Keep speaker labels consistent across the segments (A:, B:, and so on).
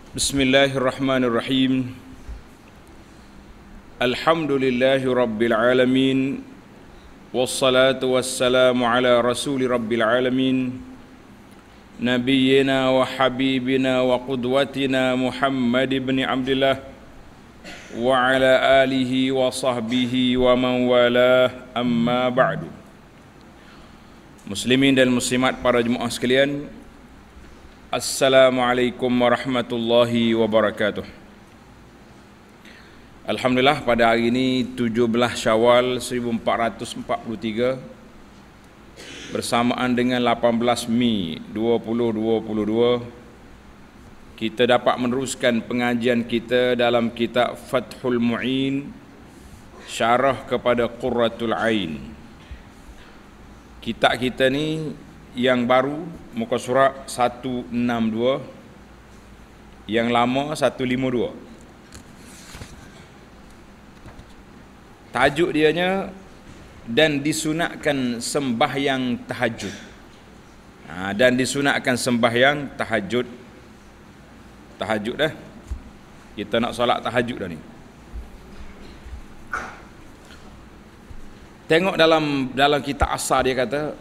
A: Bismillahirrahmanirrahim. Alhamdulillahi rabbil alamin. Wassalatu wassalamu ala rasuli rabbil alamin. Nabiyyina wa habibina wa qudwatina Muhammad ibn Abdullah wa ala alihi wa sahbihi wa man walah, amma ba'du. Muslimin dan muslimat, para jemaah sekalian, Assalamualaikum warahmatullahi wabarakatuh. Alhamdulillah, pada hari ini 17 Syawal 1443 bersamaan dengan 18 Mei 2022, kita dapat meneruskan pengajian kita dalam kitab Fathul Mu'in, syarah kepada Qurratul Ain. Kitab kita ni yang baru, muka surat 162, yang lama 152. Tajuk dianya, dan disunatkan sembahyang tahajud. Dan disunatkan sembahyang tahajud. Tahajud dah. Kita nak solat tahajud dah ni. Tengok dalam kitab asal dia kata,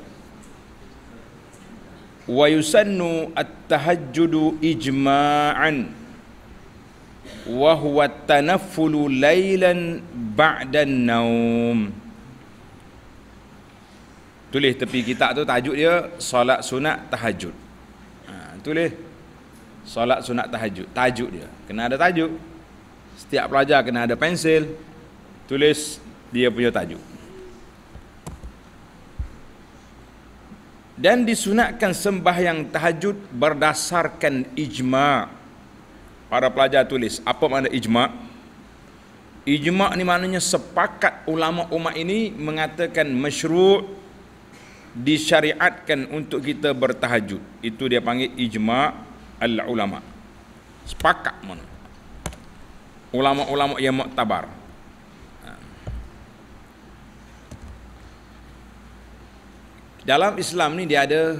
A: wa yusannu at-tahajjudu ijma'an wa huwa at-tanaffulu lailan ba'da an-naum. Tulis tepi kitab tu, tajuk dia solat sunat tahajud. Tulis solat sunat tahajud, tajuk dia. Kena ada tajuk. Setiap pelajar kena ada pensil, tulis dia punya tajuk. Dan disunatkan sembahyang tahajud berdasarkan ijma'. Para pelajar tulis, apa makna ijma'? Ijma' ni maknanya sepakat ulama umat ini mengatakan masyru', disyariatkan untuk kita bertahajud. Itu dia panggil ijma' al-ulama. Sepakat mana? Ulama-ulama yang muktabar. Dalam Islam ni dia ada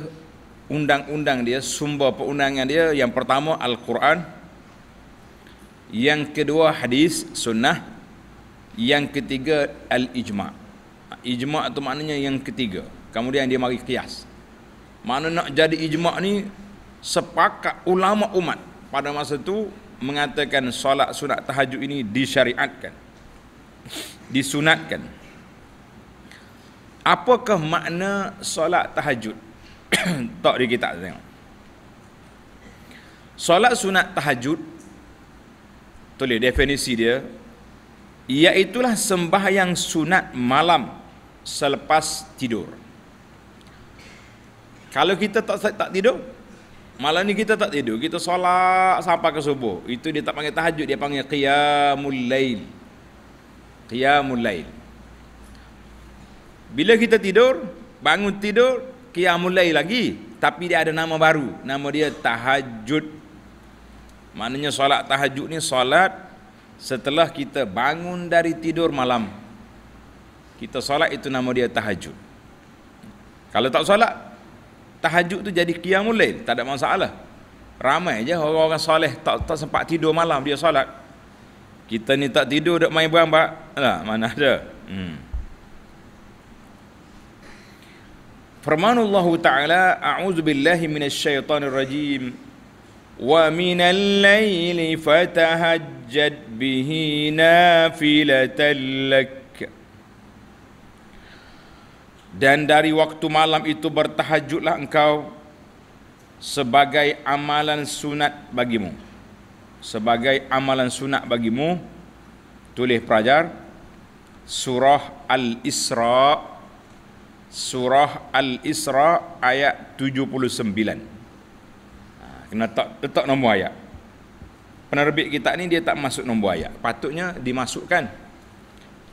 A: undang-undang dia, sumber perundangan dia. Yang pertama Al-Quran, yang kedua hadis sunnah, yang ketiga al-ijma'. Ijma' tu maknanya yang ketiga. Kemudian dia mari qiyas. Mana nak jadi ijma' ni, sepakat ulama umat pada masa tu mengatakan solat sunat tahajud ini disyariatkan, disunatkan. Apakah makna solat tahajud? Tak di kitab tengok. Solat sunat tahajud, tulis definisi dia, iaitulah sembahyang sunat malam selepas tidur. Kalau kita tak tidur, malam ni kita tak tidur, kita solat sampai ke subuh, itu dia tak panggil tahajud, dia panggil qiyamul lail. Qiyamul lail. Bila kita tidur, bangun tidur, qiyamul lail lagi, tapi dia ada nama baru, nama dia tahajud. Maknanya solat tahajud ni solat setelah kita bangun dari tidur malam. Kita solat, itu nama dia tahajud. Kalau tak solat tahajud tu jadi qiyamul lail, tak ada masalah. Ramai je orang-orang soleh tak sempat tidur malam dia solat. Kita ni tak tidur, duk main berambak. Alah, mana ada. Firmanullahu ta'ala, a'udzu billahi minasyaitonir rajim, wa minal laili fatahajjad bihi nafilatan lak. Dan dari waktu malam itu bertahajudlah engkau sebagai amalan sunat bagimu. Sebagai amalan sunat bagimu. Tulis pelajar, surah Al-Isra, surah Al-Isra ayat 79. Kena letak nombor ayat. Penerbit kitab ni dia tak masuk nombor ayat, patutnya dimasukkan.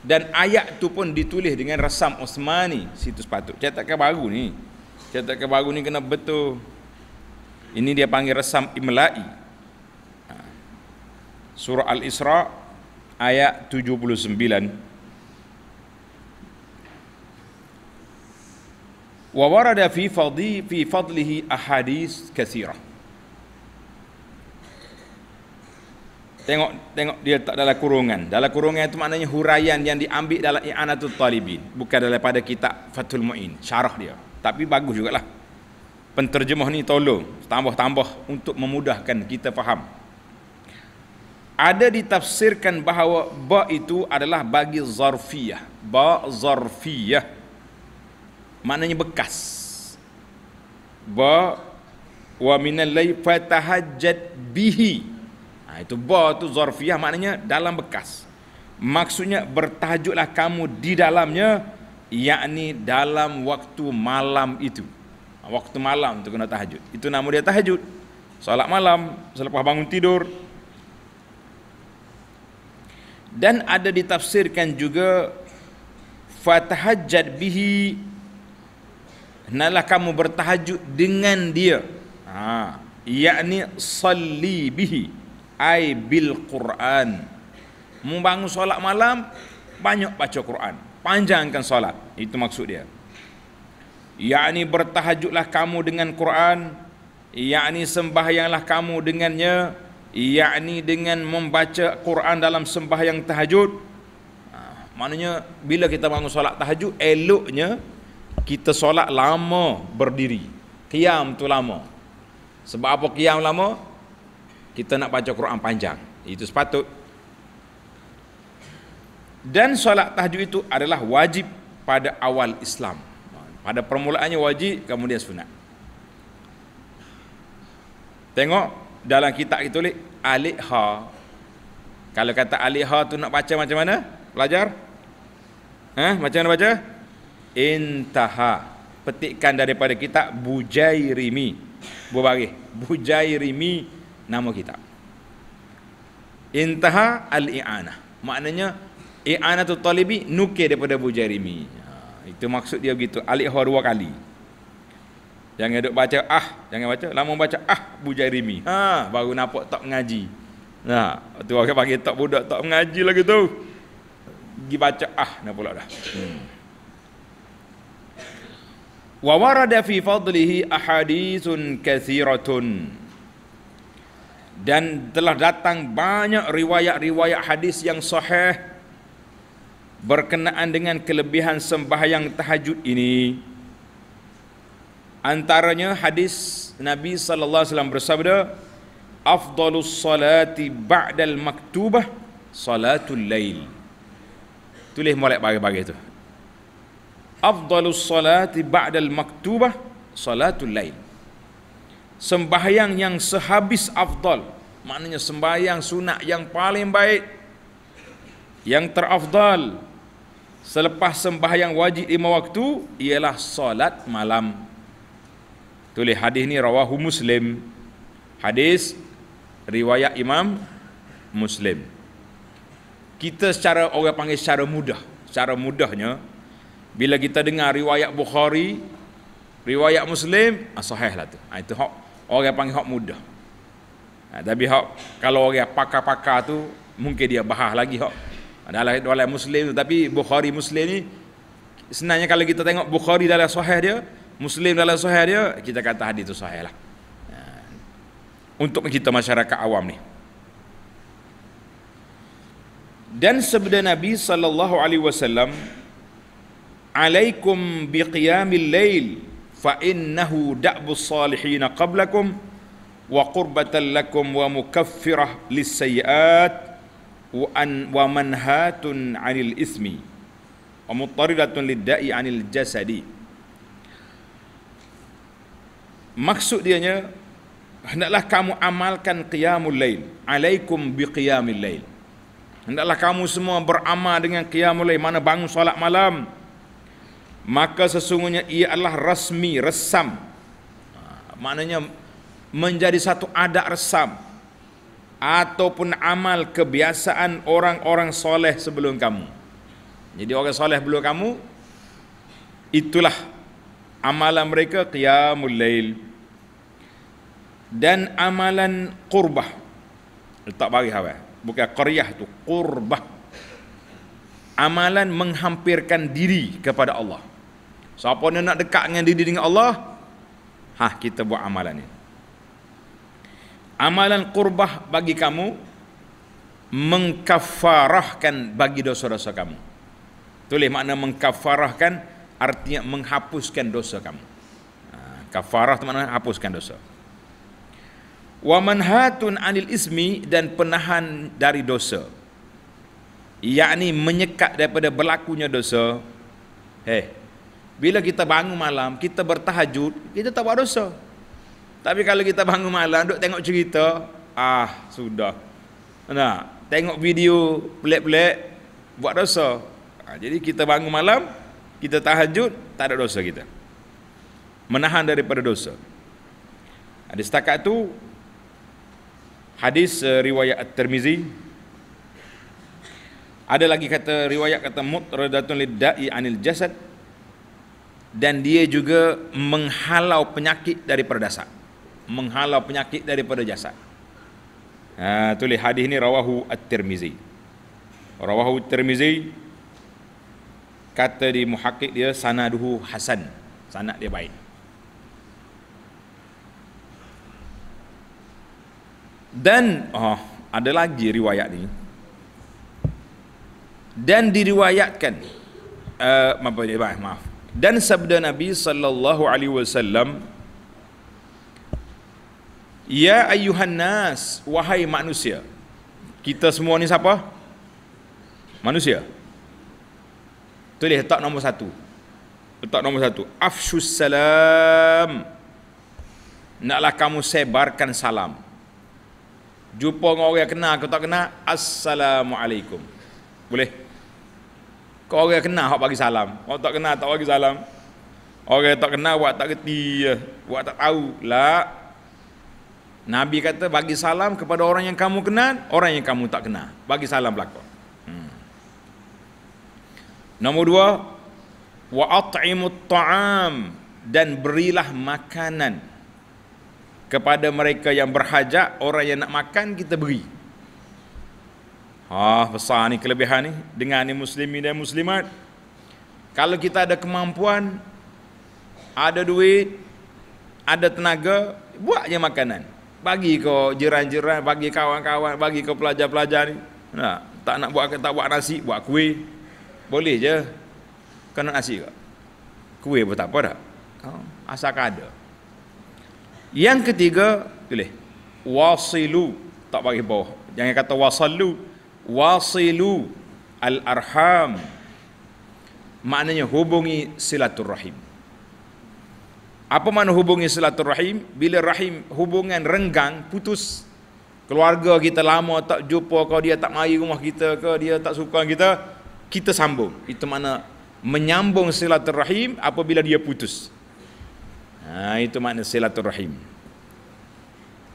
A: Dan ayat tu pun ditulis dengan resam Osmani, situ sepatut. Cetakan baru ni, cetakan baru ni kena betul. Ini dia panggil resam imla'i. Surah Al-Isra ayat 79. Wa warada fi fadlihi ahadits katsirah. Tengok dia tak dalam kurungan. Dalam kurungan itu maknanya huraian yang diambil dalam I'anatul Talibin, bukan daripada kitab Fathul Mu'in, syarah dia. Tapi bagus jugalah. Penterjemah ni tolong tambah-tambah untuk memudahkan kita faham. Ada ditafsirkan bahawa ba itu adalah bagi zarfiyah. Ba zarfiyah maknanya bekas. Ba wa minal layli fatahajjat bihi. Itu ba tu zarfiyah maknanya dalam bekas. Maksudnya bertahajudlah kamu di dalamnya, yakni dalam waktu malam itu. Waktu malam tu kena tahajud. Itu nama dia tahajud. Solat malam selepas bangun tidur. Dan ada ditafsirkan juga fatahajjat bihi, hendaklah kamu bertahajud dengan dia. Yakni salli bihi ai bil Quran. Membangun solat malam, banyak baca Quran, panjangkan solat. Itu maksud dia. Yakni bertahajudlah kamu dengan Quran, yakni sembahyanglah kamu dengannya, yakni dengan membaca Quran dalam sembahyang tahajud. Maknanya bila kita bangun solat tahajud, eloknya kita solat lama berdiri. Qiyam tu lama. Sebab apa qiyam lama? Kita nak baca Quran panjang. Itu sepatut. Dan solat tahajud itu adalah wajib pada awal Islam. Pada permulaannya wajib, kemudian sunat. Tengok dalam kitab itu tulis alif ha. Kalau kata alif ha tu nak baca macam mana? Pelajar? Macam mana baca? Intaha. Petikkan daripada kitab Bujairimi. Berbaris. Bujairimi nama kitab. Intaha al-i'anah. Maknanya i'anatul talibi nukil daripada Bujairimi. Itu maksud dia begitu. Alif ha 2 kali. Jangan duk baca jangan baca lama baca Bujairimi. Baru nampak tak mengaji. Tu orang panggil tak budak tak mengaji lagi tu. Pergi baca dah pula dah. Wa warada fi fadlihi ahaditsun katsiratun. Dan telah datang banyak riwayat-riwayat hadis yang sahih berkenaan dengan kelebihan sembahyang tahajud ini. Antaranya hadis Nabi sallallahu alaihi wasallam bersabda, afdalus salati ba'dal maktubah salatul lail. Tulis molek bagi-bagi tu. Afdalus salati ba'dal maktubah salatul lail. Sembahyang yang sehabis afdal, maknanya sembahyang sunat yang paling baik, yang terafdal selepas sembahyang wajib 5 waktu ialah solat malam. Tulis hadis ni rawahu Muslim. Hadis riwayat Imam Muslim. Kita secara orang panggil secara mudahnya bila kita dengar riwayat Bukhari, riwayat Muslim, sahih lah tu. Itu hak orang panggil hak mudah. Tapi hak kalau orang pakar-pakar tu mungkin dia bahas lagi hak dalam Muslim tu. Tapi Bukhari Muslim ni sebenarnya kalau kita tengok Bukhari dalam sahih dia, Muslim dalam sahih dia, kita kata hadis tu sahih lah. Untuk kita masyarakat awam ni. Dan sabda Nabi sallallahu alaihi wasallam, alaikum biqiyamil lail fa innahu da'bus salihin qablakum wa qurbatan lakum wa mukaffirah lis-sayyi'at wa manhatun 'anil ismi wa muttaridatun lid-da'i 'anil jasadi. Maksud dianya, hendaklah kamu amalkan qiyamul lail. Alaikum biqiyamil lail. Hendaklah kamu semua beramal dengan qiyamul lail, mana bangun solat malam. Maka sesungguhnya ia adalah rasmi, resam. Maknanya menjadi satu adat resam ataupun amal kebiasaan orang-orang soleh sebelum kamu. Jadi orang soleh sebelum kamu, itulah amalan mereka qiyamul lail. Dan amalan qurbah, letak bagi hawa, bukan qaryah tu, qurbah. Amalan menghampirkan diri kepada Allah. Siapa yang nak dekat dengan diri dengan Allah, kita buat amalan ini. Amalan qurbah bagi kamu mengkafarahkan bagi dosa-dosa kamu. Tulis makna mengkafarahkan, artinya menghapuskan dosa kamu. Kafarah itu makna hapuskan dosa. Wa manhatun anil ismi, dan penahan dari dosa, yakni menyekat daripada berlakunya dosa. Bila kita bangun malam, kita bertahajud, kita tak buat dosa. Tapi kalau kita bangun malam, duk tengok cerita, sudah. Nah, tengok video pelik-pelik, buat dosa. Jadi kita bangun malam, kita tahajud, tak ada dosa kita. Menahan daripada dosa. Ada setakat tu hadis riwayat At-Tirmizi. Ada lagi kata riwayat kata mutradatun lidda'i anil jasad, dan dia juga menghalau penyakit daripada dasar. Menghalau penyakit daripada jasad. Tulis hadis ni rawahu At-Tirmizi. Rawahu At-Tirmizi, kata di muhakkik dia sanaduhu hasan, sanad dia baik. Dan ada lagi riwayat ni, dan diriwayatkan maaf, dan sabda Nabi sallallahu alaihi wasallam, ya ayyuhan nas, wahai manusia. Kita semua ni siapa? Manusia. Tulis letak nombor 1. Letak nombor 1. Afshus salam. Naklah kamu sebarkan salam. Jumpa dengan orang yang kenal, kau tak kenal, assalamualaikum. Boleh? Kau orang yang kenal, hak bagi salam. Orang tak kenal, tak bagi salam. Orang yang tak kenal, buat tak kerti, buat tak tahu. Lah. Nabi kata bagi salam kepada orang yang kamu kenal, orang yang kamu tak kenal. Bagi salam belakang. Nombor 2, wa at'imut ta'am, dan berilah makanan kepada mereka yang berhajat. Orang yang nak makan kita beri. Besar ni kelebihan ni dengan ni muslimin dan muslimat. Kalau kita ada kemampuan, ada duit, ada tenaga, buat je makanan. Bagi ke jiran-jiran, bagi kawan-kawan, bagi ke pelajar-pelajar ni. Tak nak buat, tak buat nasi, buat kuih. Boleh je. Kena nasi ke? Kuih pun tak apa dah. Asalkan ada. Yang ketiga, tulis wasilu, tak bagi bawah. Jangan kata wasallu. Wasilu al-arham. Maknanya hubungi silaturrahim. Apa makna hubungi silaturrahim? Bila rahim hubungan renggang, putus. Keluarga kita lama tak jumpa, kau dia tak mari rumah kita ke, dia tak suka kita sambung. Itu makna menyambung silaturrahim apabila dia putus. Itu makna silaturrahim.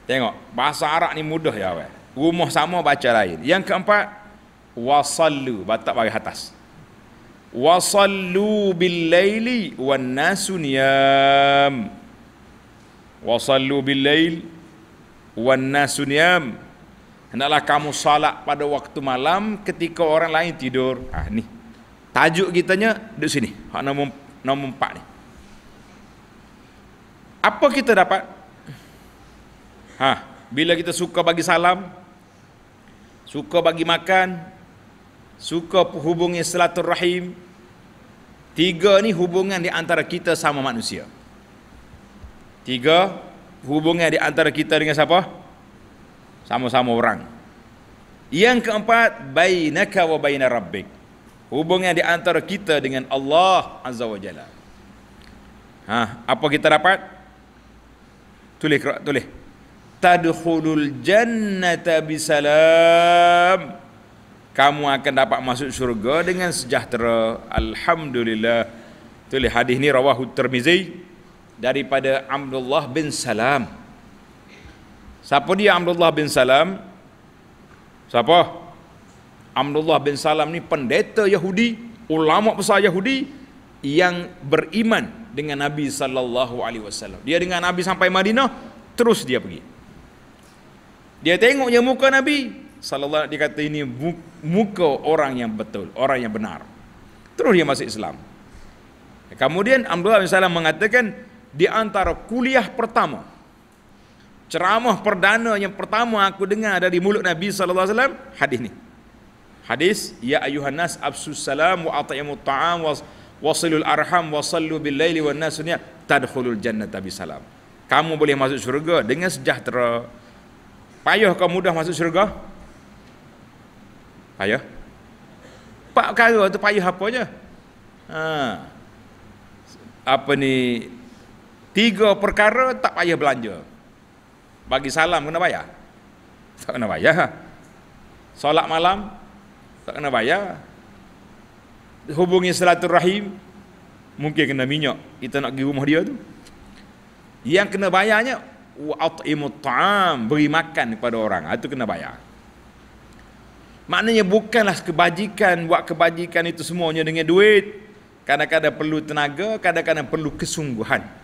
A: Tengok, bahasa Arab ni mudah ya awak. Rumah sama baca lain. Yang keempat, wasallu, batak bagi atas. Wasallu bil laili wan nasu niyam. Wasallu bil lail wan nasu niyam. Hendaklah kamu salat pada waktu malam ketika orang lain tidur. Ni tajuk kitanya di sini. Hak nombor 4 ni. Apa kita dapat? Bila kita suka bagi salam, suka bagi makan, suka hubungi silaturrahim, 3 ni hubungan di antara kita sama manusia. 3 hubungan di antara kita dengan siapa? Sama-sama orang. Yang keempat, bainaka wa baina rabbik, hubungan di antara kita dengan Allah Azza wa Jalla. Apa kita dapat? Tulis. Tadkhulul jannata bisalam, kamu akan dapat masuk syurga dengan sejahtera. Alhamdulillah. Tulis hadis ni rawahu Tirmizi daripada Abdullah bin Salam. Siapa dia Abdullah bin Salam? Siapa? Abdullah bin Salam ni pendeta Yahudi, ulama besar Yahudi yang beriman dengan Nabi sallallahu alaihi wasallam. Dia dengan Nabi sampai Madinah, terus dia pergi. Dia tengok je muka Nabi sallallahu, dia kata ini muka orang yang betul, orang yang benar. Terus dia masuk Islam. Kemudian Abdullah bin Salam mengatakan di antara kuliah pertama Ceramah perdana yang pertama aku dengar dari mulut Nabi sallallahu alaihi wasallam hadis ni. Hadis ya ayuhan nas absus salam wa at'imut ta'am wasilul arham wa sallu bil laili wan nas tadkhulul jannata bisalam. Kamu boleh masuk syurga dengan sejahtera. Payah kau mudah masuk syurga? Payah. Pak perkara tu payah apa je? Apa ni? 3 perkara tak payah belanja. Bagi salam kena bayar? Tak kena bayar. Solat malam tak kena bayar. Hubungi silaturahim mungkin kena minyak. Kita nak pergi rumah dia tu. Yang kena bayarnya wa at'imut ta'am, beri makan kepada orang. Itu kena bayar. Maknanya bukanlah kebajikan, buat kebajikan itu semuanya dengan duit. Kadang-kadang perlu tenaga, kadang-kadang perlu kesungguhan.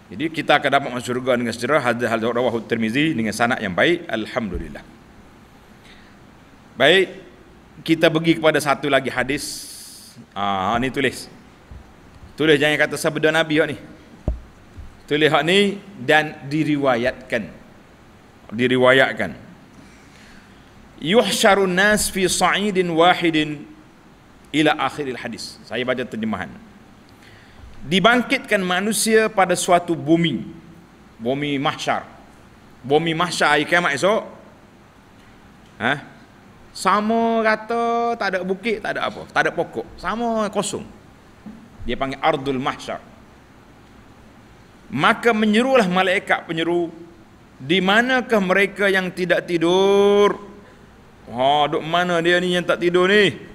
A: Jadi kita akan dapat masuk syurga dengan sejarah. Hadis rawahu Tirmizi dengan sanad yang baik. Alhamdulillah. Baik, kita pergi kepada satu lagi hadis. Ni tulis. Tulis jangan kata sabda Nabi hak ni. Tulis hak ni dan diriwayatkan. Diriwayatkan. Yuhsyarun nas fi sa'idin wahidin ila akhiril hadis. Saya baca terjemahan. Dibangkitkan manusia pada suatu bumi. Bumi mahsyar. Bumi mahsyar hari kiamat esok. Sama rata, tak ada bukit, tak ada apa, tak ada pokok, sama kosong. Dia panggil ardul mahsyar. Maka menyerulah malaikat penyeru, di manakah mereka yang tidak tidur? Duk mana dia ni yang tak tidur ni?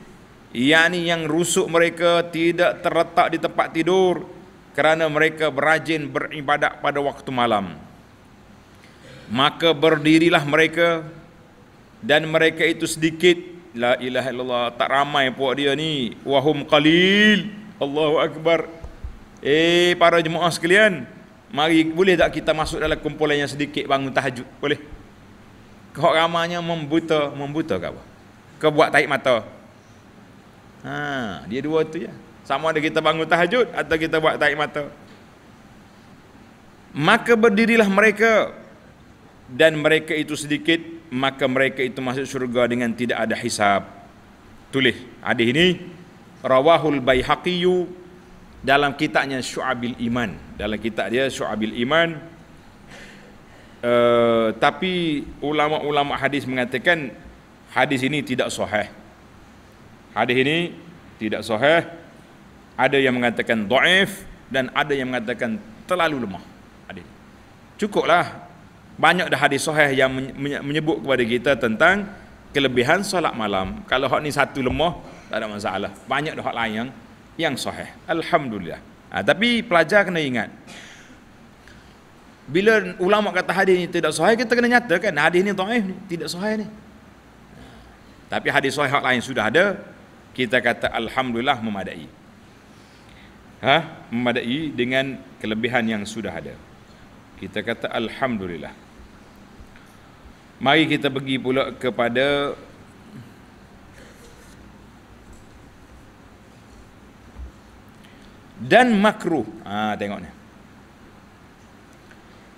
A: Yakni yang rusuk mereka tidak terletak di tempat tidur kerana mereka berajin beribadat pada waktu malam. Maka berdirilah mereka dan mereka itu sedikit. La ilaha illallah, tak ramai puak dia ni. Wahum qalil. Allahu akbar. Para jemaah sekalian, mari boleh tak kita masuk dalam kumpulan yang sedikit bangun tahajud? Boleh? Kau ramanya membuta ke apa? Kau buat tarik mata. Dia dua tu je. Sama ada kita bangun tahajud atau kita buat tarik mata. Maka berdirilah mereka dan mereka itu sedikit, maka mereka itu masuk syurga dengan tidak ada hisab. Tulis hadis ini rawahul Baihaqi dalam kitabnya Syu'abil Iman. Dalam kitab dia Syu'abil Iman. Tapi ulama-ulama hadis mengatakan hadis ini tidak sahih. Hadis ini tidak sahih. Ada yang mengatakan dhaif dan ada yang mengatakan terlalu lemah. Hadis. Cukuplah. Banyak dah hadis sahih yang menyebut kepada kita tentang kelebihan solat malam. Kalau hak ni satu lemah, tak ada masalah. Banyak dah hak lain yang sahih. Alhamdulillah. Tapi pelajar kena ingat, bila ulama kata hadis ni tidak sahih, kita kena nyatakan hadis ni dhaif ni, tidak sahih ni. Tapi hadis sahih hak lain sudah ada, kita kata alhamdulillah memadai. Memadai dengan kelebihan yang sudah ada. Kita kata alhamdulillah. Mari kita pergi pula kepada dan makruh. Tengok ni.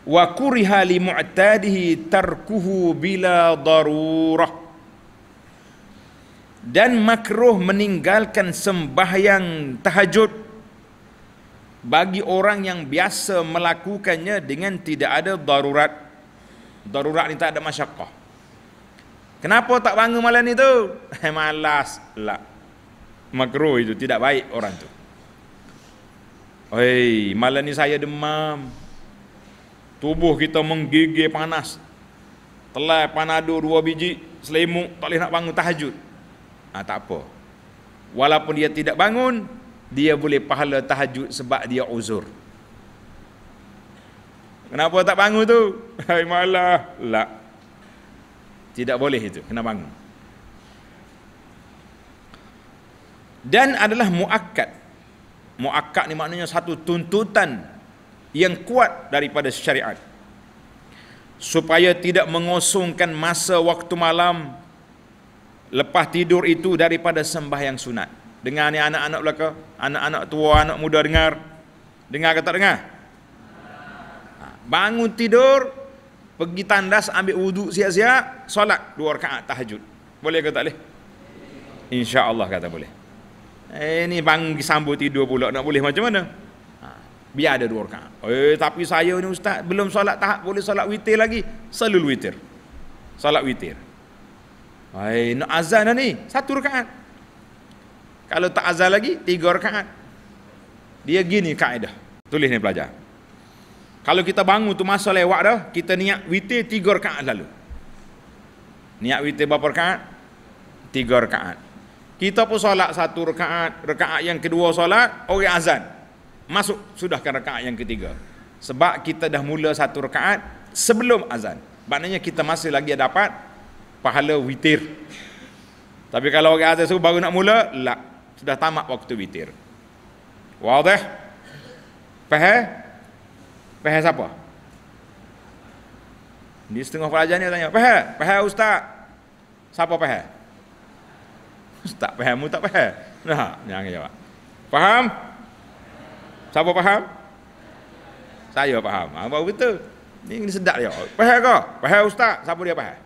A: Wa kuriha li mu'tadihi tarkuhu bila darurah. Dan makruh meninggalkan sembahyang tahajud bagi orang yang biasa melakukannya dengan tidak ada darurat. Darurat ni tak ada masyakkah. Kenapa tak bangun malam ni tu? Malas. La. Makruh itu, tidak baik orang tu. Malam ni saya demam. Tubuh kita menggigil panas. Telai panado 2 biji, selimut, tak boleh nak bangun tahajud. Tak apa. Walaupun dia tidak bangun, dia boleh pahala tahajud sebab dia uzur. Kenapa tak bangun tu? Malah. La. Tidak boleh itu, kena bangun. Dan adalah muakkad. Muakkad ni maknanya satu tuntutan yang kuat daripada syariat. Supaya tidak mengosongkan masa waktu malam lepas tidur itu daripada sembahyang sunat. Dengar ni anak-anak belaka, anak-anak tua, anak muda dengar. Dengar ke tak dengar? Bangun tidur pergi tandas, ambil wuduk siap-siap, solat 2 rakaat tahajud. Boleh ke tak boleh? InsyaAllah kata boleh. Ni bangun sambut tidur pula, nak boleh macam mana? Biar ada 2 rakaat. Tapi saya ni ustaz, belum solat tahap, boleh solat witir lagi. Selalu witir. Solat witir. Nak azan dah ni, 1 rakaat. Kalau tak azan lagi, 3 rakaat. Dia gini kaedah. Tulis ni pelajar. Kalau kita bangun tu masa lewat dah, kita niat witir 3 rakaat lalu. Niat witir berapa rakaat? 3 rakaat. Kita pun solat 1 rakaat, rakaat yang kedua solat, orang azan. Masuk sudahkan rakaat yang ketiga. Sebab kita dah mula 1 rakaat sebelum azan. Maknanya kita masih lagi dapat pahala witir. Tapi kalau orang azan baru nak mula, sudah tamat waktu witir. Wadah? Faham? Faham siapa? Di setengah pelajar ni tanya, faham? Faham ustaz? Siapa faham? Ustaz faham, mu tak faham? Nah, jangan jawab. Faham? Siapa faham? Saya faham. Baru betul. Ni sedap dia. Faham ke? Faham ustaz? Siapa dia faham?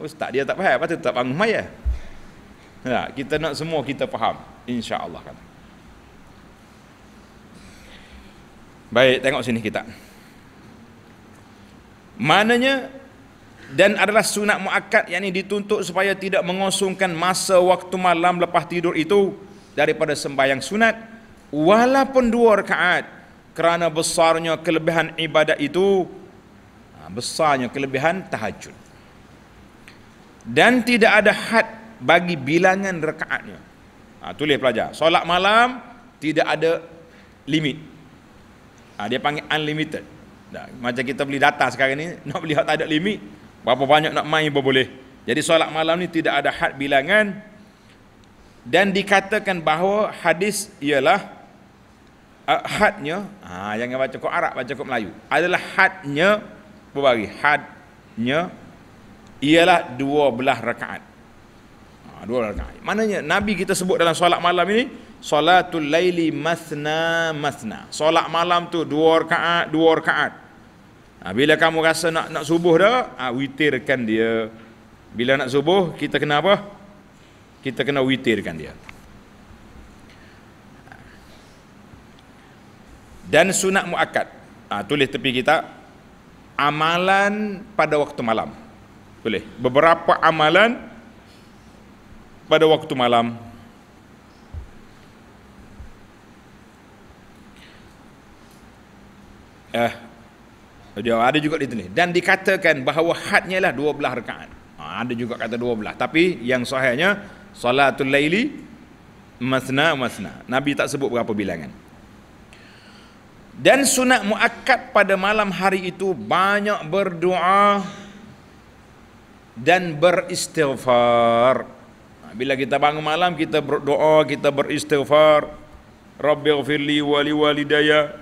A: Ustaz dia tak faham, patut tak bangun maya. Nah, kita nak semua kita faham, insya-Allah kan. Baik, tengok sini kita. Maknanya dan adalah sunat muakkad, yakni dituntut supaya tidak mengosongkan masa waktu malam lepas tidur itu daripada sembahyang sunat walaupun 2 rakaat, kerana besarnya kelebihan ibadat itu, besarnya kelebihan tahajud. Dan tidak ada had bagi bilangan rakaatnya. Tulis pelajar, solat malam tidak ada limit. Dia panggil unlimited. Macam kita beli data sekarang ni, nak beli tak ada limit, berapa banyak nak main pun boleh. Jadi solat malam ni tidak ada had bilangan. Dan dikatakan bahawa hadis ialah hadnya, jangan baca kod Arab, baca kod Melayu, adalah hadnya, berbagi hadnya ialah 12 rakaat. 12 rakaat. Maknanya Nabi kita sebut dalam solat malam ini, solatul laili mathna mathna. Solat malam tu 2 rakaat, 2 rakaat. Bila kamu rasa nak subuh dah, witirkan dia. Bila nak subuh, kita kena apa? Kita kena witirkan dia. Dan sunat muakkad. Tulis tepi kita, amalan pada waktu malam. Boleh. Beberapa amalan pada waktu malam. Dia ada juga ditulis. Dan dikatakan bahawa hadnya lah 12 rakaat. Ada juga kata 12. Tapi yang sahihnya salatul laili masna masna. Nabi tak sebut berapa bilangan. Dan sunat muakkad pada malam hari itu banyak berdoa dan beristighfar. Bila kita bangun malam, kita berdoa, kita beristighfar. Rabbighfirli wa liwalidayya.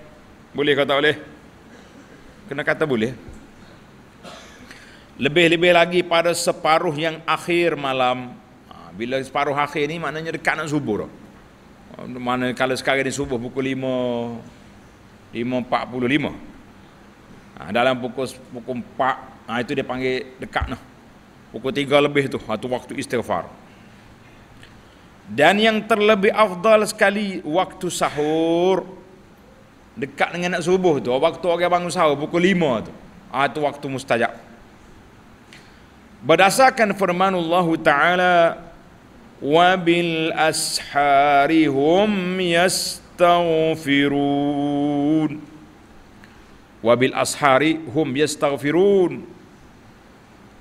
A: Boleh kata boleh? Kena kata boleh. Lebih-lebih lagi pada separuh yang akhir malam. Bila separuh akhir ni maknanya dekat nak subuh dah. Mana kalau sekarang ni subuh pukul 5.45. Dalam pukul 4, itu dia panggil dekat nah. Pukul 3 lebih tu, itu waktu istighfar. Dan yang terlebih afdal sekali waktu sahur, dekat dengan nak subuh tu, waktu orang bangun sahur pukul 5 tu. Itu waktu mustajab. Berdasarkan firmanullah Ta'ala, wa bil ashari hum yastaghfirun. Wa bil ashari hum yastaghfirun.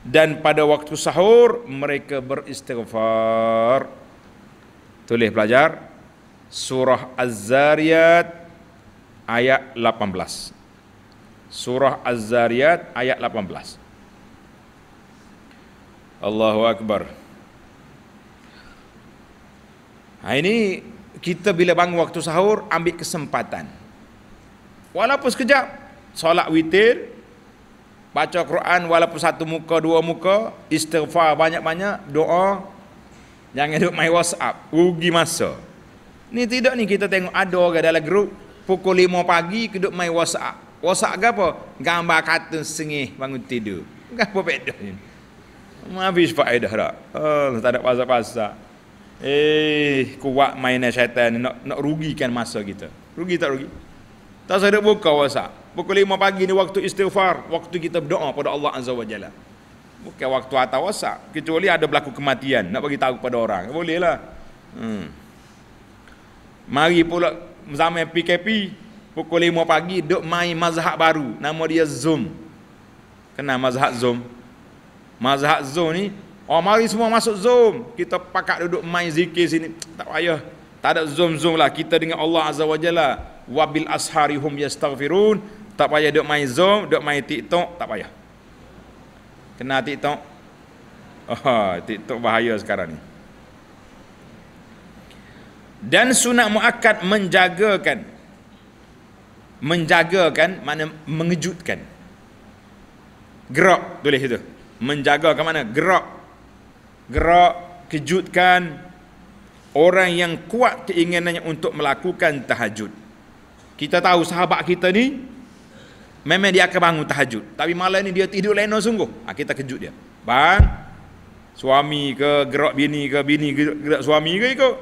A: Dan pada waktu sahur mereka beristighfar. Tulis pelajar, surah Az-Zariyat ayat 18. Surah Az-Zariyat ayat 18. Allahu Akbar. Ini kita bila bangun waktu sahur, ambil kesempatan. Walaupun sekejap, solat witir, baca Quran walaupun 1 muka, 2 muka, istighfar banyak-banyak, doa. Jangan duduk main WhatsApp, rugi masa. Ni tidak ni kita tengok ada orang dalam grup, pukul 5 pagi duduk main WhatsApp. WhatsApp ke apa? Gambar kartun sengih bangun tidur. Apa beda ni? Habis faedah dah. Tak ada pasal-pasal. Kuat mainan syaitan ni nak rugikan masa kita. Rugi tak rugi? Tak sedar buka WhatsApp. Pukul 5 pagi ni waktu istighfar, waktu kita berdoa pada Allah Azza wa Jalla. Bukan waktu atas WhatsApp. Kecuali ada berlaku kematian, nak bagi tahu kepada orang. Boleh lah. Mari pula zaman PKP, pukul 5 pagi duk main mazhab baru, nama dia Zoom. Kenal mazhab Zoom? Mazhab Zoom ni, mari semua masuk Zoom. Kita pakat duduk main zikir sini. Tak payah. Tak ada Zoom lah. Kita dengan Allah Azza wa Jalla. Wabil asharihum yastaghfirun. Tak payah duk main Zoom, duk main TikTok, tak payah. Kenal TikTok? TikTok bahaya sekarang ni. Dan sunat muakkad menjagakan mana mengejutkan. Gerak, tulis itu. Menjagakan mana? Gerak, kejutkan orang yang kuat keinginannya untuk melakukan tahajud. Kita tahu sahabat kita ni memang dia akan bangun tahajud, tapi malam ni dia tidur lena sungguh. Kita kejut dia. Bang, suami ke gerak bini ke, bini gerak suami ke ikut.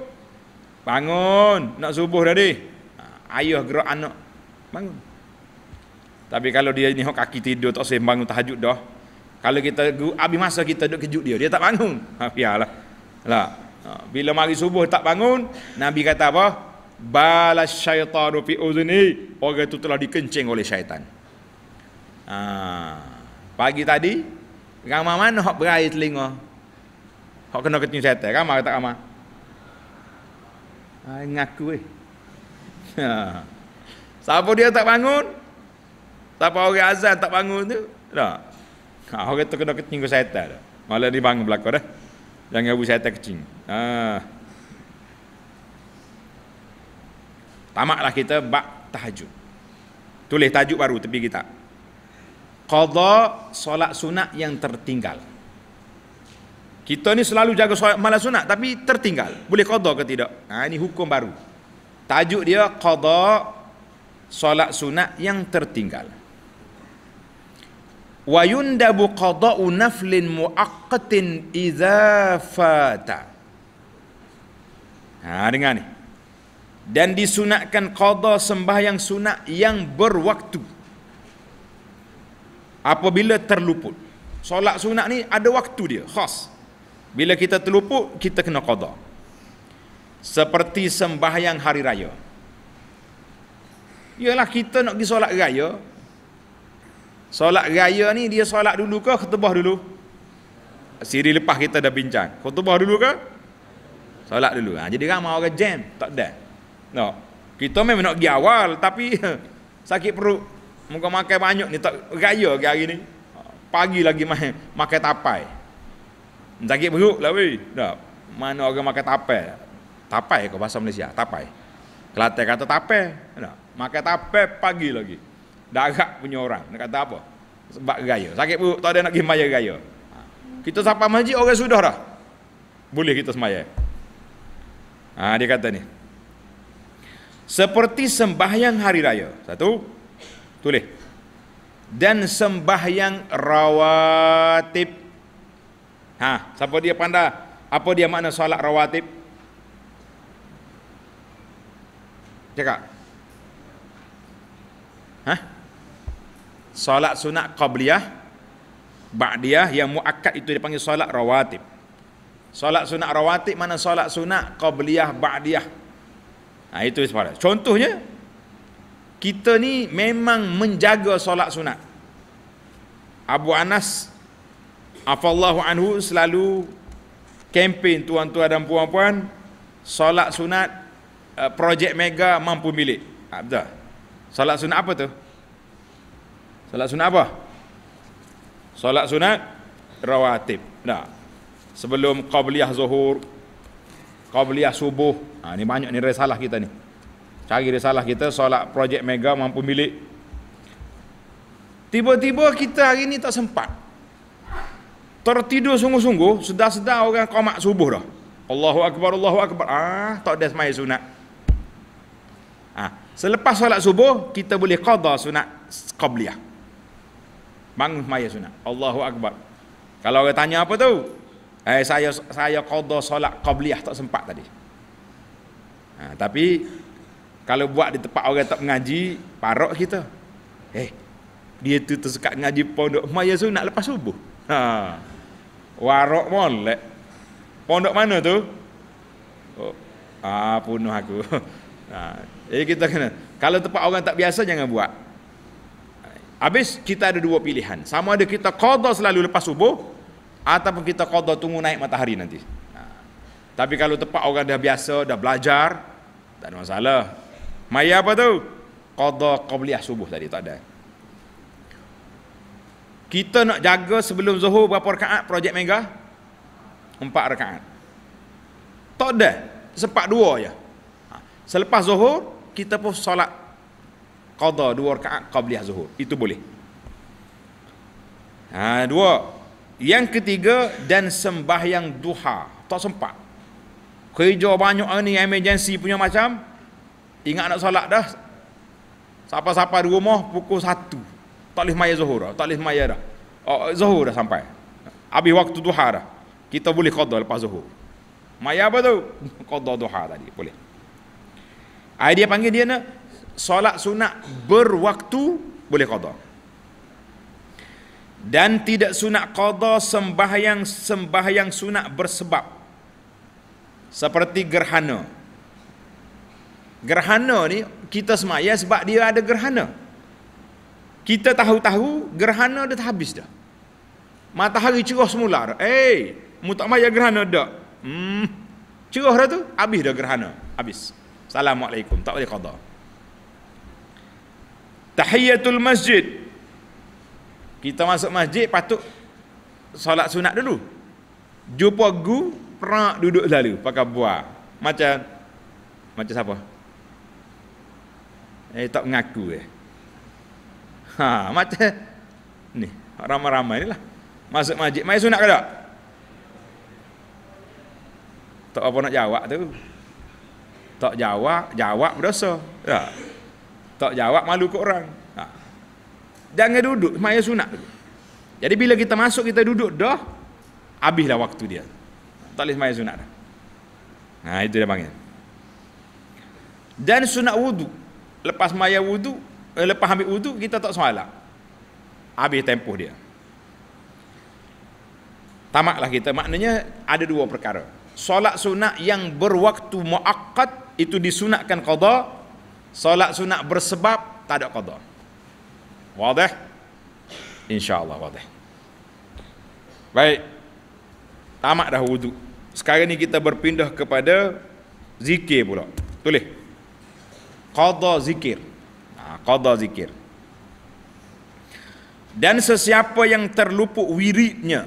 A: Bangun, nak subuh dah deh. Ayah gerak anak, bangun. Tapi kalau dia ni kaki tidur tak sembang bangun tahajud dah. Kalau kita habis masa kita duk kejut dia tak bangun. Biarlah. Lah. Bila mari subuh tak bangun, Nabi kata apa? Balas syaitanu fi uzni. Orang itu telah dikencing oleh syaitan. Pagi tadi ramai mana hok berair telinga, hok kena kencing syaitan, ramai tak ramai? Ngaku siapa dia tak bangun, siapa orang azan tak bangun tu dah, orang tu kena kencing ke syaitan dah. Malah dia bangun belakang dah, jangan abu syaitan kencing. Tamaklah kita bab tahajud. Tulis tajuk baru tepi kita. Qada solat sunat yang tertinggal. Kita ni selalu jaga solat malam sunat tapi tertinggal. Boleh qada ke tidak? Ini hukum baru. Tajuk dia qada solat sunat yang tertinggal. Wa yundabu qada'u naflin muaqqatin idza fata. Dengar ni. Dan disunatkan qada sembahyang sunat yang berwaktu apabila terluput. Solat sunat ni ada waktu dia khas. Bila kita terluput, kita kena qada. Seperti sembahyang hari raya. Yalah kita nak pergi solat raya. Solat raya ni dia solat dulu ke khutbah dulu? Siri lepas kita dah bincang. Khutbah dulu ke? Solat dulu. Jadi ramai orang jam, tak ada. No. Kita memang nak pergi awal tapi sakit perut. Muka makan banyak ni tak raya ke hari ni. Pagi lagi makan tapai. Sakit perut lah weh. Dah. Mana orang makan tapai? Tapai ke bahasa Malaysia? Tapai. Kelantan kata tapai. Dah. Makan tapai pagi lagi. Darat punya orang. Nak kata apa? Sebab raya. Sakit perut tak ada nak pergi maya raya. Kita sampai masjid orang sudah dah. Boleh kita semaya. Dia kata ni. Seperti sembahyang hari raya. Satu. Tulis. Dan sembahyang rawatib. Siapa dia pandai? Apa dia makna solat rawatib? Cakap. Solat sunat qabliyah, ba'diyah, yang muakkad itu dipanggil solat rawatib. Solat sunat rawatib mana solat sunat qabliyah, ba'diyah. Itu sebenarnya. Contohnya, kita ni memang menjaga solat sunat. Abu Anas afallahu anhu selalu kempen tuan-tuan dan puan-puan solat sunat projek mega mampu milik. Betul. Solat sunat apa tu? Solat sunat apa? Solat sunat rawatib. Sebelum qabliyah zuhur, qabliyah subuh. Ni banyak ni risalah kita ni. Cari risalah kita solat projek mega mampu milik. Tiba-tiba kita hari ni tak sempat. Tertidur sungguh-sungguh, sedar-sedar orang qamat subuh dah. Allahu akbar, Allahu akbar. Tak ada sembahyang sunat. Selepas solat subuh kita boleh qada sunat qabliyah. Bangun semaya sunat. Allahu Akbar. Kalau orang tanya apa tu? Saya qada solat qabliyah tak sempat tadi. Tapi kalau buat di tempat orang tak mengaji, parok kita. Dia tu tersekat ngaji pondok semaya sunat lepas subuh. Warok molek. Pondok mana tu? Punuh aku. Jadi kita kena, kalau tempat orang tak biasa jangan buat. Habis kita ada dua pilihan. Sama ada kita qada selalu lepas subuh ataupun kita qada tunggu naik matahari nanti. Tapi kalau tempat orang dah biasa, dah belajar, tak ada masalah. Maya apa tu? Qada qabliyah subuh tadi tak ada. Kita nak jaga sebelum zuhur berapa rakaat projek mega? 4 rakaat. Tak ada. Sempat 2 je. Selepas zuhur kita pun solat qada 2 rakaat qabliyah zuhur. Itu boleh. 2. Yang ketiga, dan sembahyang duha. Tak sempat. Kerja banyak ni emergency punya macam. Ingat nak solat dah. Siapa-siapa di rumah pukul 1. Tak boleh maya zuhur dah. Tak boleh maya dah. Zuhur dah sampai. Habis waktu duha dah. Kita boleh qada lepas zuhur. Maya apa tu? Qada duha tadi. Boleh. Dia panggil dia nak solat sunat berwaktu boleh qada. Dan tidak sunat qada sembahyang sunat bersebab. Seperti gerhana. Gerhana ni kita semaya sebab dia ada gerhana. Kita tahu-tahu gerhana dah habis dah. Matahari cerah semula dah. Mu tak maya gerhana dah. Cerah dah tu, habis dah gerhana. Habis. Assalamualaikum, tak boleh qada. Tahiyatul masjid. Kita masuk masjid patut solat sunat dulu. Jumpa gu, perak duduk lalu pakai buah. Macam siapa? Tak mengaku macam ni, ramai-ramai ni lah. Masuk masjid, mai sunat ke tak? Tak apa nak jawab tu. Tak jawab berdosa. Tak jawab malu ke orang. Jangan duduk, mai sunat dulu. Jadi bila kita masuk kita duduk dah, habislah waktu dia. Tak boleh mai sunat dah. Itu dia panggil. Dan sunat wudu. Lepas maya wudu, lepas ambil wudu kita tak solat. Habis tempoh dia. Tamatlah kita. Maknanya ada 2 perkara. Solat sunat yang berwaktu muakkad itu disunatkan qada. Solat sunat bersebab tak ada qada. Wadah? InsyaAllah wadah. Baik. Tamat dah wudu. Sekarang ni kita berpindah kepada zikir pula. Tulis. Qada zikir. Qada zikir. Dan sesiapa yang terluput wiridnya.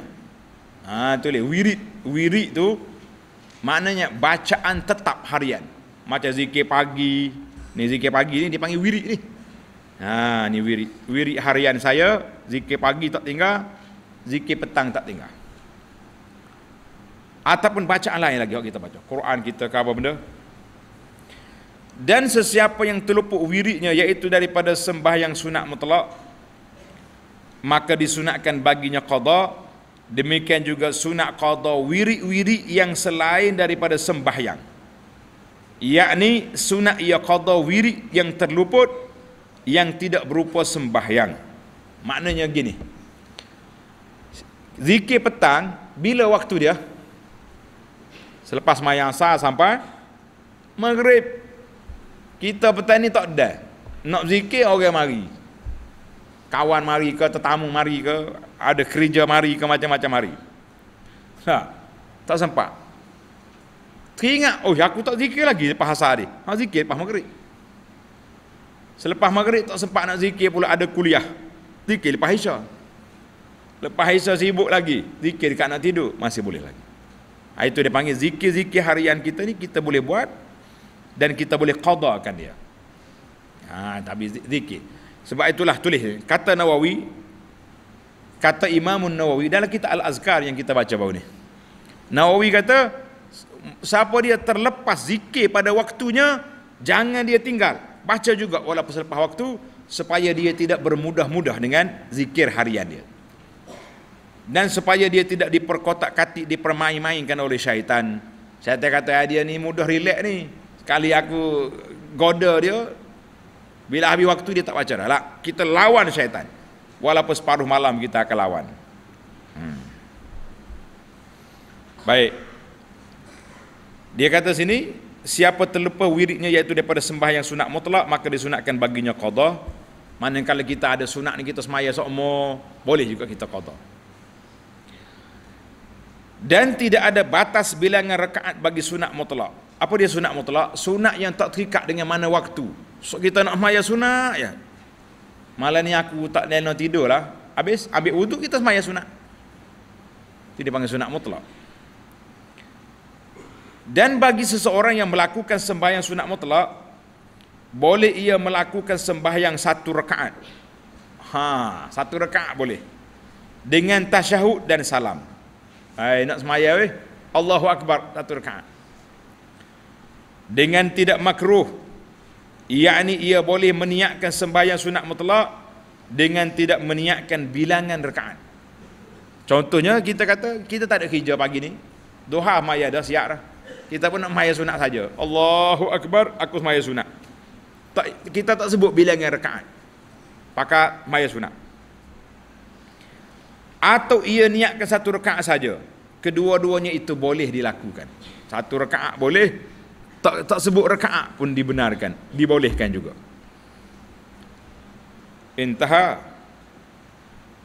A: Tulis wirid. Wirid tu maknanya bacaan tetap harian. Macam zikir pagi. Ni zikir pagi ni dipanggil wirid ni. Ni wirid. Wirid harian saya, zikir pagi tak tinggal, zikir petang tak tinggal. Ataupun bacaan lain lagi kita baca. Quran kita ke apa benda. Dan sesiapa yang terluput wiridnya, iaitu daripada sembahyang sunat mutlak, maka disunatkan baginya qada. Demikian juga sunat qada wirid-wirid yang selain daripada sembahyang, yakni sunat ia qada wirid yang terluput yang tidak berupa sembahyang. Maknanya gini, zikir petang bila waktu dia? Selepas mayang asar sampai maghrib. Kita petang ni tak ada. Nak zikir orang mari. Kawan mari ke, tetamu mari ke, ada kerja mari ke, macam-macam mari. Tak sempat. Teringat, aku tak zikir lagi lepas asar ni. Zikir lepas maghrib. Selepas maghrib tak sempat nak zikir pula, ada kuliah. Zikir lepas isya. Lepas isya sibuk lagi. Zikir dekat nak tidur, masih boleh lagi. Itu dia panggil zikir-zikir harian kita ni kita boleh buat dan kita boleh qadakan dia. Tapi zikir. Sebab itulah tulis kata Nawawi, kata Imam Nawawi dalam kitab Al-Azkar yang kita baca baru ni. Nawawi kata siapa dia terlepas zikir pada waktunya, jangan dia tinggal. Baca juga walaupun selepas waktu, supaya dia tidak bermudah-mudah dengan zikir harian dia. Dan supaya dia tidak diperkotak-katik, dipermain-mainkan oleh syaitan. Syaitan kata dia ni mudah relax ni. Sekali aku goda dia, bila habis waktu dia tak baca dah lah. Kita lawan syaitan. Walaupun separuh malam kita akan lawan. Baik. Dia kata sini, siapa terlupa wiridnya iaitu daripada sembahyang sunat mutlak, maka disunatkan baginya qada. Manakala kita ada sunat ni kita semaya seumur, boleh juga kita qada. Dan tidak ada batas bilangan rakaat bagi sunat mutlak. Apa dia sunat mutlak? Sunat yang tak terikat dengan mana waktu. So kita nak semaya sunat ya. Malam ni aku tak nak tidur lah. Habis ambil wuduk kita semaya sunat. Itu dipanggil sunat mutlak. Dan bagi seseorang yang melakukan sembahyang sunat mutlak, boleh ia melakukan sembahyang satu rakaat. Satu rakaat boleh. Dengan tasyahud dan salam. Nak semaya weh, Allahu Akbar, satu rakaat. Dengan tidak makruh, yakni ia boleh meniatkan sembahyang sunat mutlak dengan tidak meniatkan bilangan rakaat. Contohnya kita kata kita tak ada kerja pagi ni, duha maya dah siap dah. Kita pun nak maya sunat saja. Allahu Akbar, aku maya sunat. Kita tak sebut bilangan rakaat. Pakai maya sunat. Atau ia niatkan satu rakaat saja. Kedua-duanya itu boleh dilakukan. Satu rakaat boleh, tak sebut rakaat pun dibenarkan, dibolehkan juga. Intaha.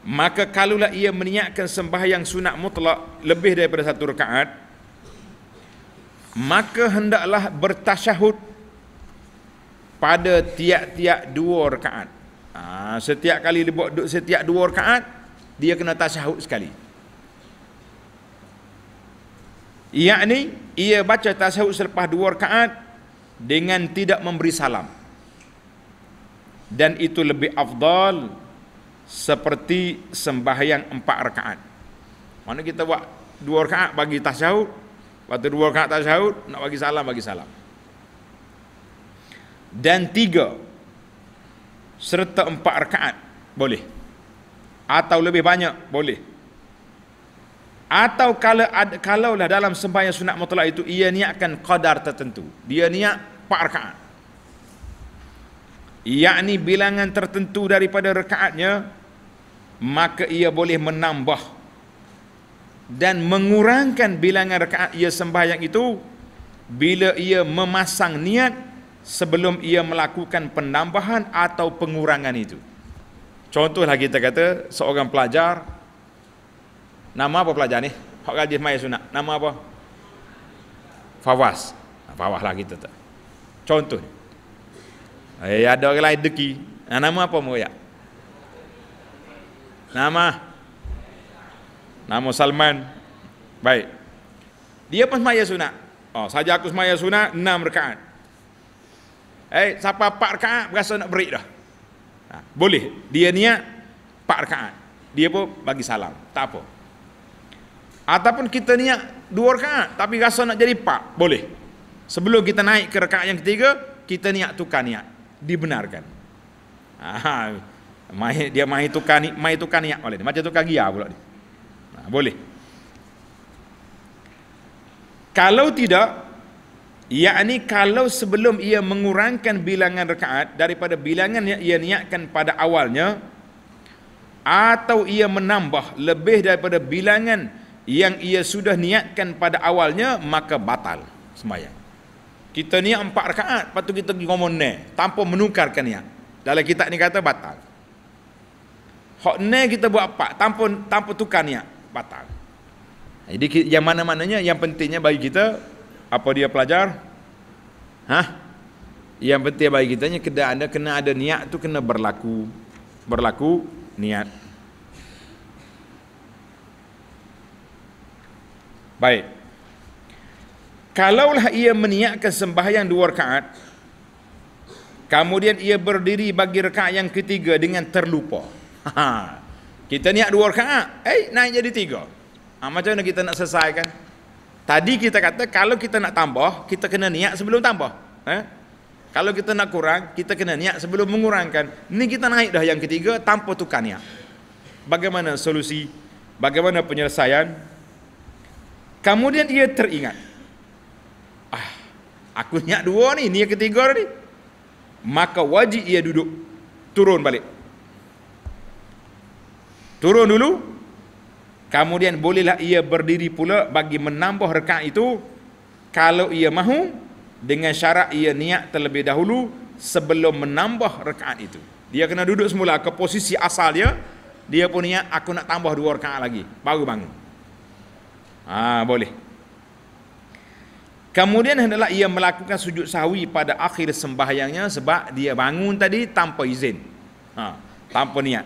A: Maka kalaulah ia meniatkan sembahyang sunat mutlak lebih daripada satu rakaat, maka hendaklah bertasyahud pada tiap-tiap dua rakaat. Setiap kali dia buat setiap dua rakaat, dia kena tasyahud sekali. Yakni ia baca tasyahud selepas dua rakaat dengan tidak memberi salam. Dan itu lebih afdal seperti sembahyang 4 rakaat. Mana kita buat 2 rakaat bagi tasyahud, waktu 2 rakaat tasyahud nak bagi salam. Dan 3 serta 4 rakaat boleh. Atau lebih banyak boleh. Atau kalaulah dalam sembahyang sunat mutlak itu ia niatkan qadar tertentu. Dia niat 4 rakaat. Yakni bilangan tertentu daripada rakaatnya, maka ia boleh menambah dan mengurangkan bilangan rakaat ia sembahyang itu bila ia memasang niat sebelum ia melakukan penambahan atau pengurangan itu. Contohlah kita kata seorang pelajar, nama apa pelajar ni? Hak gaji sembahyang sunat. Nama apa? Fawaz. Fawaz lah kita tak. Contoh. Ada orang lain deki. Nama apa mu ya? Nama Salman. Baik. Dia pun sembahyang sunat. Saja aku sembahyang sunat 6 rakaat. Siapa 4 rakaat berasa nak break dah. Boleh. Dia niat 4 rakaat. Dia pun bagi salam. Tak apa. Ataupun kita niat 2 rakaat tapi rasa nak jadi 4, boleh. Sebelum kita naik ke rakaat yang ketiga, kita niat tukar niat. Dibenarkan. Dia mai tukar niat boleh. Macam tukar gia pula ni. Boleh. Kalau tidak, yakni kalau sebelum ia mengurangkan bilangan rakaat daripada bilangan yang ia niatkan pada awalnya, atau ia menambah lebih daripada bilangan yang ia sudah niatkan pada awalnya, maka batal sembahyang. Kita niat 4 rakaat, lepas tu kita pergi ngomong tanpa menukarkan niat. Dalam kitab ni kata batal. Hak kita buat 4 tanpa tukar niat, batal. Jadi yang mana-mananya, yang pentingnya bagi kita, apa dia pelajar? Yang penting bagi kita kena ada niat tu, kena berlaku niat. Baik. Kalaulah ia meniatkan sembahyang 2 rakaat, kemudian ia berdiri bagi rakaat yang ketiga dengan terlupa. Kita niat 2 rakaat, naik jadi 3. Macam mana kita nak selesaikan? Tadi kita kata kalau kita nak tambah, kita kena niat sebelum tambah. Kalau kita nak kurang, kita kena niat sebelum mengurangkan. Ini kita naik dah yang ketiga tanpa tukar niat. Bagaimana solusi? Bagaimana penyelesaian? Kemudian ia teringat, aku niat 2 ni, ni yang ketiga ni. Maka wajib ia duduk, turun balik. Turun dulu, kemudian bolehlah ia berdiri pula bagi menambah rakaat itu kalau ia mahu, dengan syarat ia niat terlebih dahulu sebelum menambah rakaat itu. Dia kena duduk semula ke posisi asal dia pun niat aku nak tambah 2 rakaat lagi baru bangun. Boleh. Kemudian hendaklah ia melakukan sujud sahwi pada akhir sembahyangnya sebab dia bangun tadi tanpa izin, tanpa niat.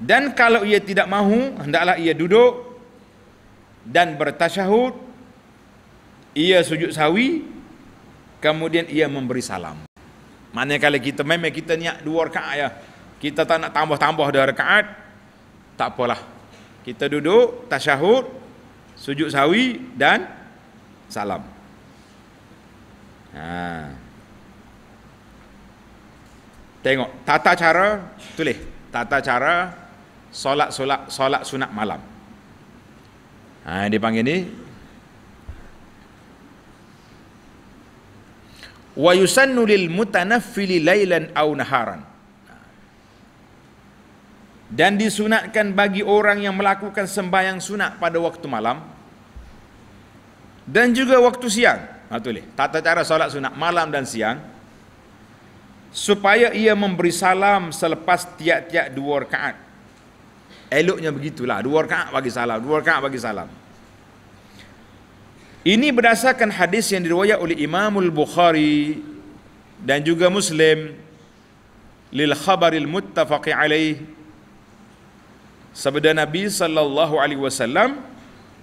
A: Dan kalau ia tidak mahu, hendaklah ia duduk dan bertasyahud, ia sujud sahwi, kemudian ia memberi salam. Maknanya kalau kita memang kita niat 2 rakaat ya, kita tak nak tambah-tambah 2 rakaat, tak apalah. Kita duduk, tasyahud, sujud sahwi dan salam. Tengok tata cara, tulis tata cara solat sunat malam. Dia panggil ni wa yusannu lil mutanaffili lailan aw naharan. Dan disunatkan bagi orang yang melakukan sembahyang sunat pada waktu malam dan juga waktu siang. Tulis tata cara solat sunat malam dan siang, supaya ia memberi salam selepas tiap-tiap 2 rakaat. Eloknya begitulah, 2 rakaat bagi salam, 2 rakaat bagi salam. Ini berdasarkan hadis yang diriwayat oleh Imamul Bukhari dan juga Muslim lil khabaril muttafaqi alaih, sabda Nabi sallallahu alaihi wasallam,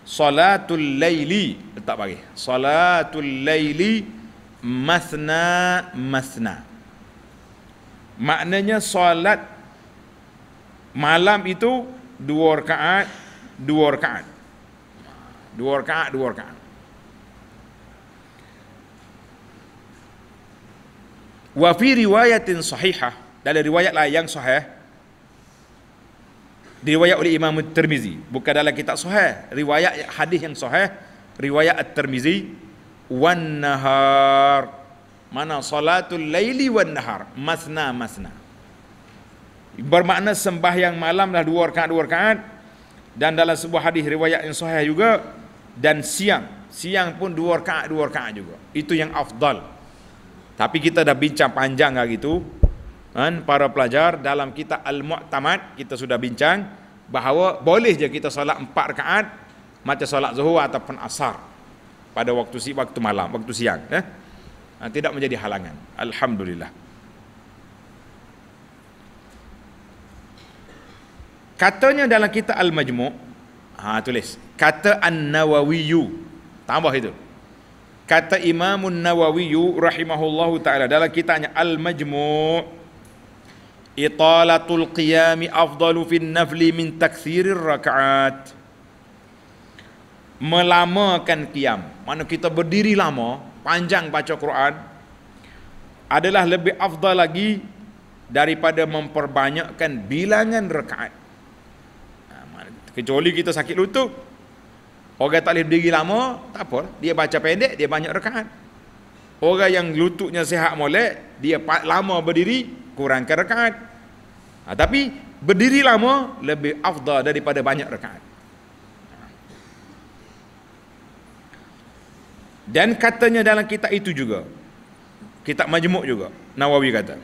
A: salatul laili, letak bagi salatul laili mathna mathna. Maknanya solat malam itu 2 rakaat, 2 rakaat, 2 rakaat, 2 rakaat. Wa fi riwayatin sahihah, dalam riwayat lain yang sahih, diriwayat oleh Imam At-Tirmizi, bukan dalam kitab sahih, riwayat hadis yang sahih, riwayat At-Tirmizi, wan nahar, mana salatul laili wan nahar, masna masna, bermakna sembahyang malam dah 2 rakaat 2 rakaat, dan dalam sebuah hadis riwayat yang sahih juga, dan siang pun 2 rakaat 2 rakaat juga. Itu yang afdal. Tapi kita dah bincang panjang hari itu, kan, para pelajar, dalam kitab Al-Mu'tamad kita sudah bincang bahawa boleh je kita solat 4 rakaat macam solat zuhur ataupun asar pada waktu malam, waktu siang, tidak menjadi halangan. Alhamdulillah. Katanya dalam kitab Al-Majmu', tulis kata An-Nawawiyu, tambah itu. Kata Imamun Nawawiyu rahimahullahu ta'ala dalam kitabnya Al-Majmu', italatul qiyami afdalu fin nafli min takthirir raka'at. Melamakan qiyam, mana kita berdiri lama, panjang baca Quran, adalah lebih afdal lagi daripada memperbanyakkan bilangan rakaat. Kecuali kita sakit lutut, orang tak boleh berdiri lama, tak apa, dia baca pendek, dia banyak rakaat. Orang yang lututnya sihat molek, dia lama berdiri, kurangkan rakaat. Tapi berdiri lama lebih afdal daripada banyak rakaat. Dan katanya dalam kitab itu juga, kitab Majmu' juga, Nawawi kata,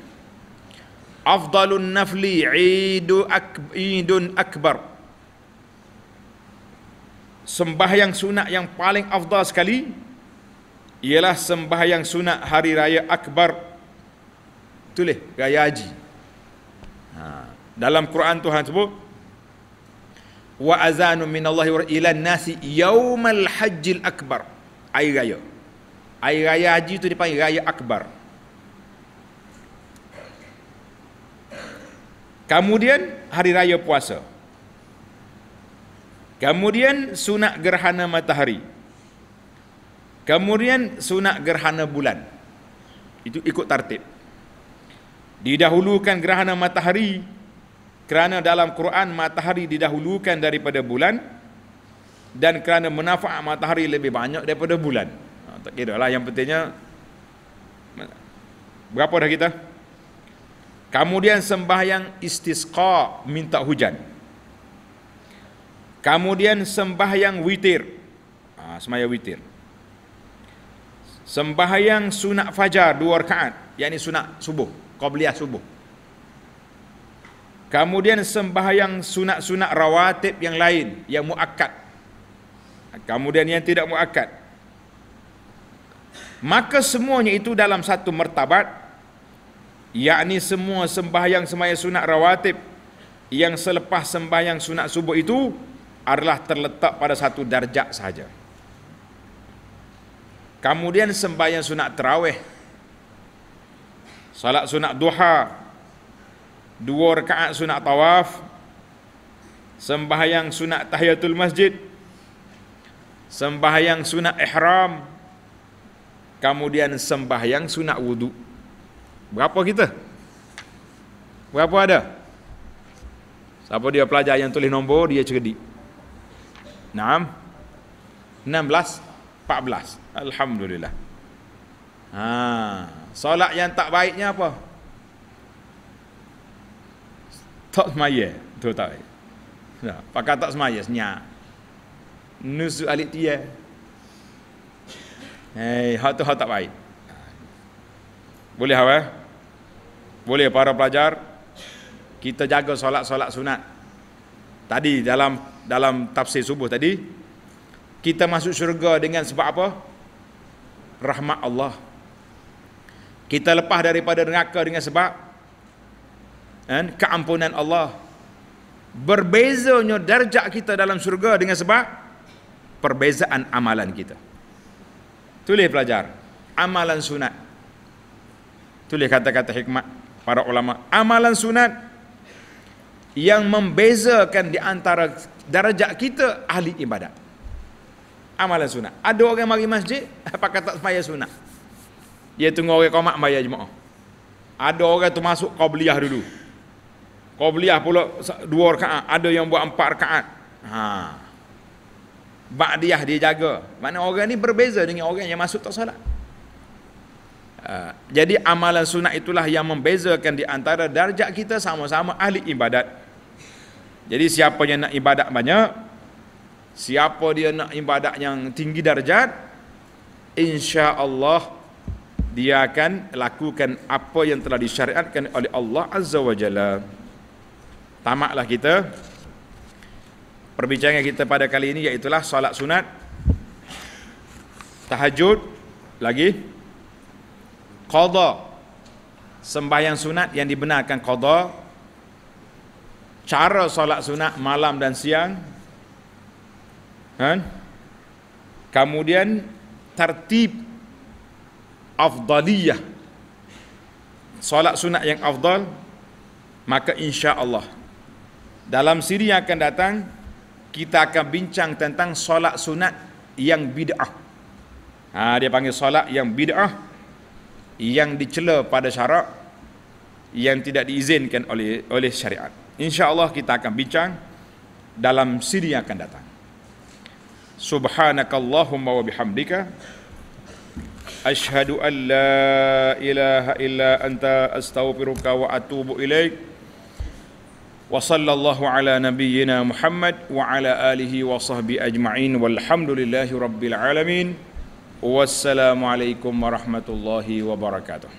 A: afdalun nafli idun akbar, sembahyang sunat yang paling afdal sekali ialah sembahyang sunat hari raya akbar. Tulis raya haji. Dalam Quran Tuhan sebut, wa azanu minallahi ila nasi yaumal hajjil akbar, hari raya. Hari raya haji itu dipanggil raya akbar. Kemudian hari raya puasa. Kemudian sunat gerhana matahari. Kemudian sunat gerhana bulan. Itu ikut tartib. Didahulukan gerhana matahari kerana dalam Quran matahari didahulukan daripada bulan, dan kerana manfaat matahari lebih banyak daripada bulan. Tak kira lah, yang pentingnya berapa dah kita? Kemudian sembahyang istisqa, minta hujan. Kemudian sembahyang witir, sembahyang witir. Sembahyang sunat fajar 2 rakaat, yakni sunat subuh, qabliyah subuh. Kemudian sembahyang sunat-sunat rawatib yang lain, yang muakkad. Kemudian yang tidak muakkad. Maka semuanya itu dalam satu martabat, yakni semua sembahyang sunat rawatib yang selepas sembahyang sunat subuh itu adalah terletak pada satu darjat sahaja. Kemudian sembahyang sunat tarawih, salat sunat duha, 2 rakaat sunat tawaf, sembahyang sunat tahiyatul masjid, sembahyang sunat ihram, kemudian sembahyang sunat wudu. Berapa kita? Berapa ada? Siapa dia pelajar yang tulis nombor, dia cerdik. 6, 16, 14. Alhamdulillah. Solat yang tak baiknya apa? Tak semaya. Tu tak baik. Pakai tak semaya senyap. Nusuk alik dia. Hak tu hak tak baik. Boleh apa? Boleh para pelajar kita jaga solat-solat sunat. Tadi dalam tafsir subuh tadi, kita masuk syurga dengan sebab apa? Rahmat Allah. Kita lepas daripada neraka dengan sebab keampunan Allah. Berbezanya darjat kita dalam syurga dengan sebab perbezaan amalan kita. Tulis pelajar, amalan sunat. Tulis kata-kata hikmat para ulama. Amalan sunat yang membezakan di antara darjat kita ahli ibadat. Amalan sunat. Ada orang mari masjid pakai tak semaya sunat. Dia tunggu orang qomat bayar jemaah. Ada orang tu masuk qabliyah dulu. Qabliyah pula 2 rakaat, ada yang buat 4 rakaat. Ba'diyah dia jaga. Mana orang ni berbeza dengan orang yang masuk tak salat. Jadi amalan sunat itulah yang membezakan di antara darjat kita sama-sama ahli ibadat. Jadi siapa yang nak ibadat banyak, siapa dia nak ibadat yang tinggi darjat, insya-Allah dia akan lakukan apa yang telah disyariatkan oleh Allah Azza wa Jalla. Tamatlah kita perbincangan kita pada kali ini, iaitulah solat sunat, tahajud, lagi qada, sembahyang sunat yang dibenarkan qada, cara solat sunat malam dan siang, kemudian tertib afdaliyah, solat sunat yang afdal. Maka insya-Allah dalam siri yang akan datang kita akan bincang tentang solat sunat yang bid'ah. Dia panggil solat yang bid'ah, yang dicela pada syarak, yang tidak diizinkan oleh syariat. Insya-Allah kita akan bincang dalam siri yang akan datang. Subhanakallahumma wa bihamdika asyhadu an la ilaha illa anta astaghfiruka wa atubu ilaik. Wa sallallahu ala nabiyyina Muhammad wa ala alihi wa sahbihi ajma'in walhamdulillahi rabbil alamin. Wassalamu alaikum warahmatullahi wabarakatuh.